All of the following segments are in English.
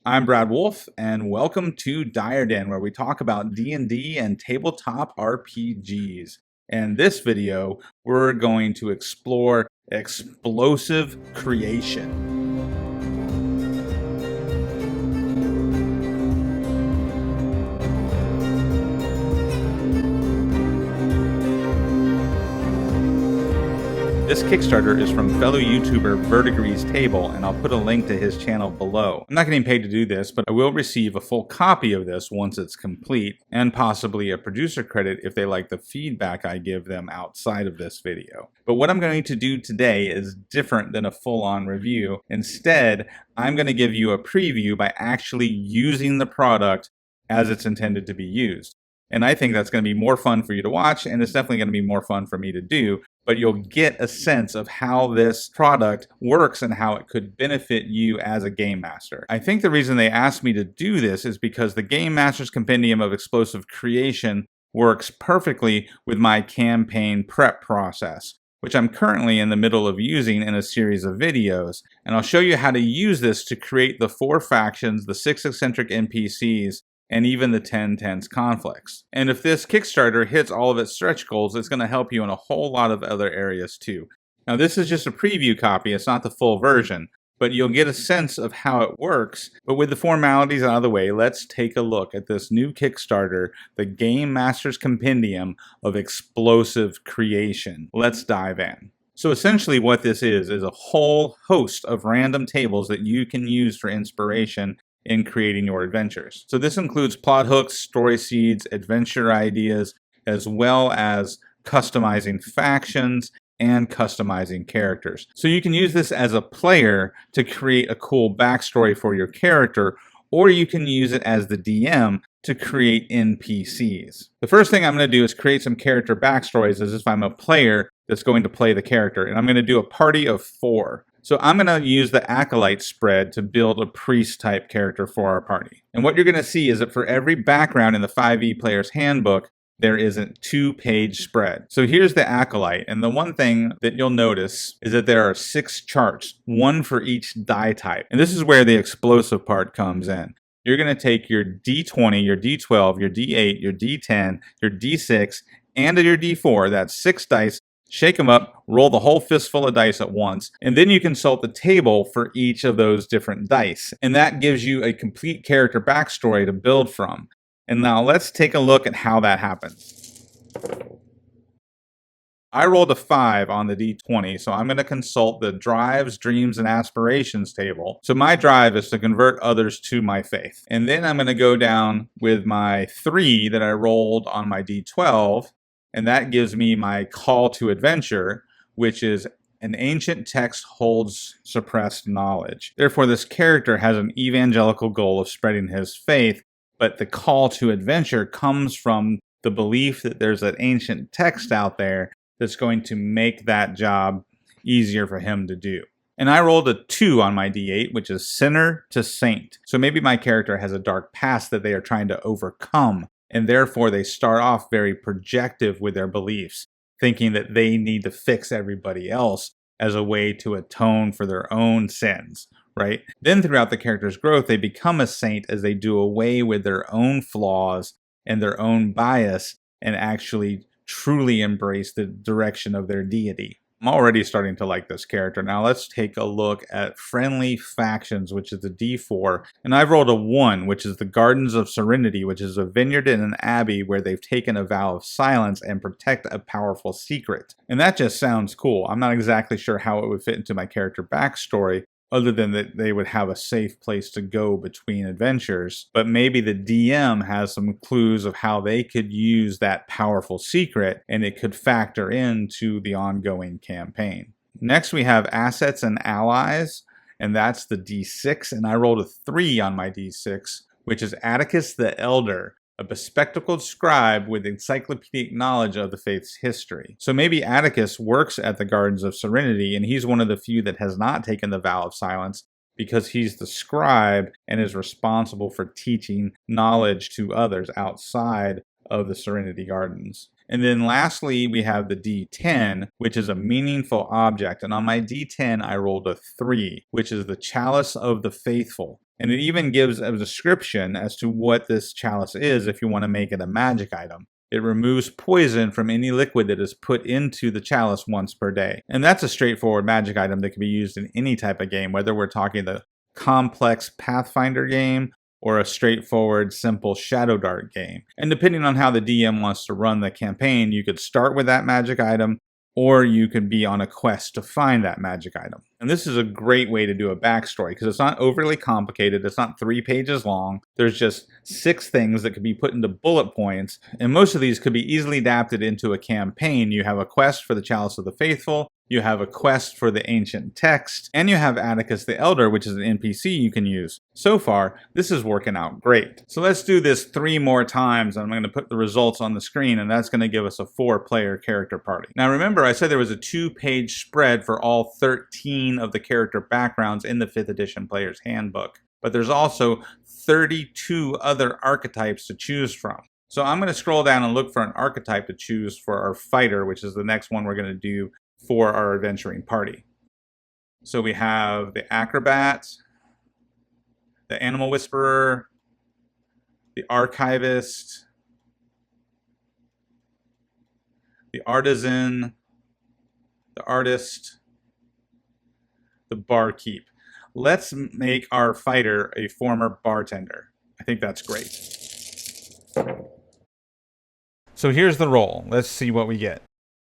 I'm Brad Wolf, and welcome to Dire Den, where we talk about D&D and tabletop RPGs. In this video, we're going to explore explosive creation. This Kickstarter is from fellow YouTuber VERDIGRIS Table, and I'll put a link to his channel below. I'm not getting paid to do this, but I will receive a full copy of this once it's complete, and possibly a producer credit if they like the feedback I give them outside of this video. But what I'm going to do today is different than a full-on review. Instead, I'm going to give you a preview by actually using the product as it's intended to be used. And I think that's going to be more fun for you to watch, and it's definitely going to be more fun for me to do, but you'll get a sense of how this product works and how it could benefit you as a game master. I think the reason they asked me to do this is because the Game Master's Compendium of Explosive Creation works perfectly with my campaign prep process, which I'm currently in the middle of using in a series of videos. And I'll show you how to use this to create the 4 factions, the 6 eccentric NPCs, and even the 10 tense conflicts. And if this Kickstarter hits all of its stretch goals, it's going to help you in a whole lot of other areas too. Now this is just a preview copy, it's not the full version, but you'll get a sense of how it works. But with the formalities out of the way, let's take a look at this new Kickstarter, the Game Master's Compendium of Explosive Creation. Let's dive in. So essentially what this is a whole host of random tables that you can use for inspiration in creating your adventures. So this includes plot hooks, story seeds, adventure ideas, as well as customizing factions and customizing characters. So you can use this as a player to create a cool backstory for your character, or you can use it as the DM to create NPCs. The first thing I'm going to do is create some character backstories as if I'm a player that's going to play the character, and I'm going to do a party of 4. So I'm going to use the Acolyte spread to build a priest-type character for our party. And what you're going to see is that for every background in the 5e Player's Handbook, there is a 2-page spread. So here's the Acolyte, and the one thing that you'll notice is that there are 6 charts, 1 for each die type. And this is where the explosive part comes in. You're going to take your D20, your D12, your D8, your D10, your D6, and your D4, that's 6 dice, shake them up, roll the whole fistful of dice at once, and then you consult the table for each of those different dice. And that gives you a complete character backstory to build from. And now let's take a look at how that happens. I rolled a 5 on the D20, so I'm going to consult the Drives, Dreams, and Aspirations table. So my drive is to convert others to my faith. And then I'm going to go down with my 3 that I rolled on my D12, and that gives me my call to adventure, which is an ancient text holds suppressed knowledge. Therefore, this character has an evangelical goal of spreading his faith, but the call to adventure comes from the belief that there's an ancient text out there that's going to make that job easier for him to do. And I rolled a 2 on my D8, which is Sinner to Saint. So maybe my character has a dark past that they are trying to overcome, and therefore they start off very projective with their beliefs, thinking that they need to fix everybody else as a way to atone for their own sins, right? Then throughout the character's growth, they become a saint as they do away with their own flaws and their own bias and actually truly embrace the direction of their deity. I'm already starting to like this character. Now let's take a look at Friendly Factions, which is the D4. And I've rolled a 1, which is the Gardens of Serenity, which is a vineyard and an abbey where they've taken a vow of silence and protect a powerful secret. And that just sounds cool. I'm not exactly sure how it would fit into my character backstory, other than that they would have a safe place to go between adventures. But maybe the DM has some clues of how they could use that powerful secret, and it could factor into the ongoing campaign. Next we have Assets and Allies, and that's the D6, and I rolled a 3 on my D6, which is Atticus the Elder, a bespectacled scribe with encyclopedic knowledge of the faith's history. So maybe Atticus works at the Gardens of Serenity, and he's one of the few that has not taken the vow of silence because he's the scribe and is responsible for teaching knowledge to others outside of the Serenity Gardens. And then lastly, we have the D10, which is a meaningful object. And on my D10, I rolled a 3, which is the Chalice of the Faithful. And it even gives a description as to what this chalice is if you want to make it a magic item. It removes poison from any liquid that is put into the chalice once per day. And that's a straightforward magic item that can be used in any type of game, whether we're talking the complex Pathfinder game or a straightforward, simple Shadowdark game. And depending on how the DM wants to run the campaign, you could start with that magic item, or you could be on a quest to find that magic item. And this is a great way to do a backstory because it's not overly complicated. It's not 3 pages long. There's just 6 things that could be put into bullet points. And most of these could be easily adapted into a campaign. You have a quest for the Chalice of the Faithful. You have a quest for the ancient text, and you have Atticus the Elder, which is an NPC you can use. So far, this is working out great. So let's do this 3 more times, and I'm going to put the results on the screen, and that's going to give us a 4-player character party. Now remember, I said there was a 2-page spread for all 13 of the character backgrounds in the 5th edition Player's Handbook, but there's also 32 other archetypes to choose from. So I'm going to scroll down and look for an archetype to choose for our fighter, which is the next one we're going to do for our adventuring party. So we have the acrobat, the animal whisperer, the archivist, the artisan, the artist, the barkeep. Let's make our fighter a former bartender. I think that's great. So here's the roll. Let's see what we get.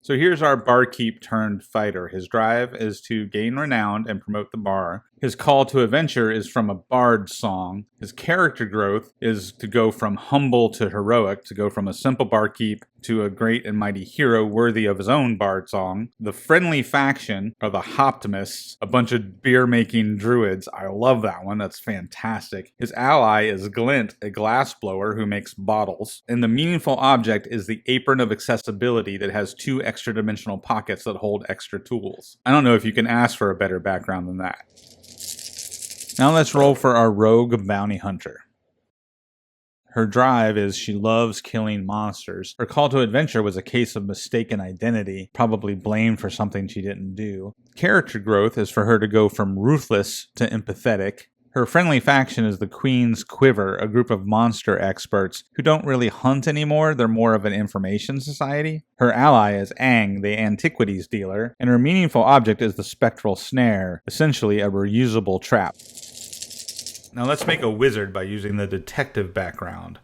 So here's our barkeep turned fighter. His drive is to gain renown and promote the bar. His call to adventure is from a bard song. His character growth is to go from humble to heroic, to go from a simple barkeep to a great and mighty hero worthy of his own bard song. The friendly faction are the Hoptimists, a bunch of beer-making druids. I love that one. That's fantastic. His ally is Glint, a glassblower who makes bottles. And the meaningful object is the apron of accessibility that has 2 extra dimensional pockets that hold extra tools. I don't know if you can ask for a better background than that. Now let's roll for our rogue bounty hunter. Her drive is she loves killing monsters. Her call to adventure was a case of mistaken identity, probably blamed for something she didn't do. Character growth is for her to go from ruthless to empathetic. Her friendly faction is the Queen's Quiver, a group of monster experts who don't really hunt anymore, they're more of an information society. Her ally is Aang, the antiquities dealer, and her meaningful object is the spectral snare, essentially a reusable trap. Now let's make a wizard by using the detective background.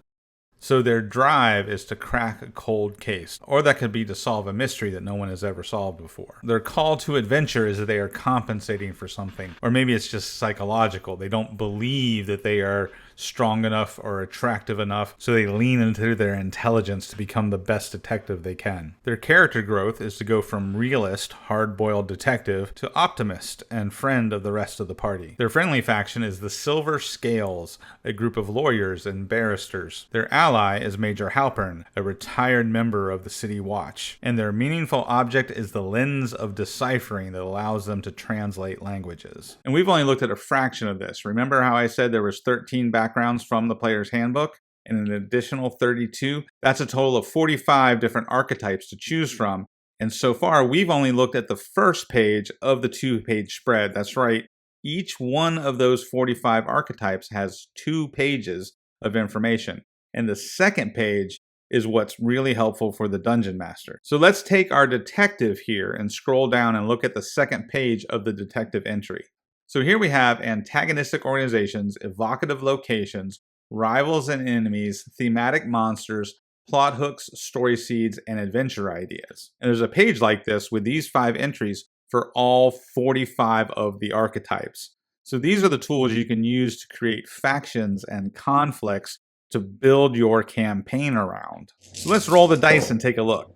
So their drive is to crack a cold case, or that could be to solve a mystery that no one has ever solved before. Their call to adventure is that they are compensating for something, or maybe it's just psychological. They don't believe that they are strong enough or attractive enough, so they lean into their intelligence to become the best detective they can. Their character growth is to go from realist, hard-boiled detective to optimist and friend of the rest of the party. Their friendly faction is the Silver Scales, a group of lawyers and barristers. Their ally is Major Halpern, a retired member of the City Watch, and their meaningful object is the lens of deciphering that allows them to translate languages. And we've only looked at a fraction of this. Remember how I said there was 13 backgrounds from the Player's Handbook and an additional 32? That's a total of 45 different archetypes to choose from. And so far, we've only looked at the first page of the 2-page spread. That's right. Each one of those 45 archetypes has 2 pages of information. And the second page is what's really helpful for the Dungeon Master. So let's take our detective here and scroll down and look at the second page of the detective entry. So here we have antagonistic organizations, evocative locations, rivals and enemies, thematic monsters, plot hooks, story seeds, and adventure ideas. And there's a page like this with these 5 entries for all 45 of the archetypes. So these are the tools you can use to create factions and conflicts to build your campaign around. So let's roll the dice and take a look.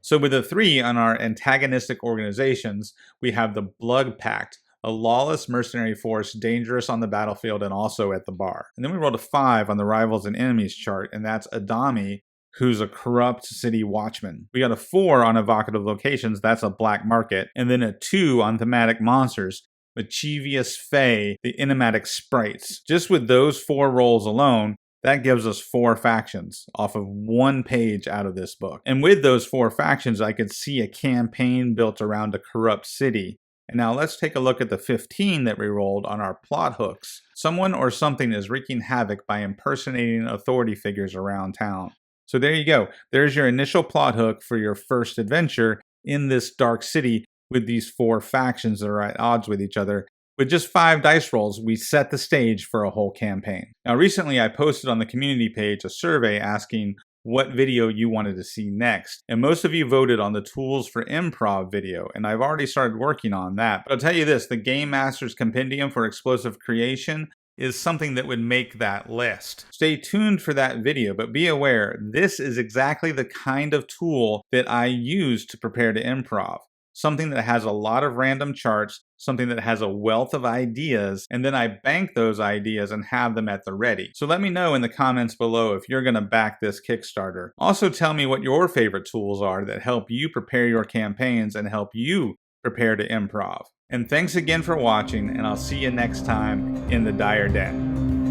So with the 3 on our antagonistic organizations, we have the Blood Pact, a lawless mercenary force dangerous on the battlefield and also at the bar. And then we rolled a 5 on the rivals and enemies chart, and that's Adami, who's a corrupt city watchman. We got a 4 on evocative locations, that's a black market, and then a 2 on thematic monsters, mischievous fae, the enigmatic sprites. Just with those 4 rolls alone, that gives us 4 factions off of 1 page out of this book. And with those 4 factions, I could see a campaign built around a corrupt city And now let's take a look at the 15 that we rolled on our plot hooks. Someone or something is wreaking havoc by impersonating authority figures around town. So there you go. There's your initial plot hook for your first adventure in this dark city with these 4 factions that are at odds with each other. With just 5 dice rolls, we set the stage for a whole campaign. Now, recently I posted on the community page a survey asking what video you wanted to see next. And most of you voted on the tools for improv video, and I've already started working on that. But I'll tell you this, the Game Master's Compendium for Explosive Creation is something that would make that list. Stay tuned for that video, but be aware, this is exactly the kind of tool that I use to prepare to improv. Something that has a lot of random charts, something that has a wealth of ideas, and then I bank those ideas and have them at the ready. So let me know in the comments below if you're going to back this Kickstarter. Also tell me what your favorite tools are that help you prepare your campaigns and help you prepare to improv. And thanks again for watching, and I'll see you next time in the Dire Den.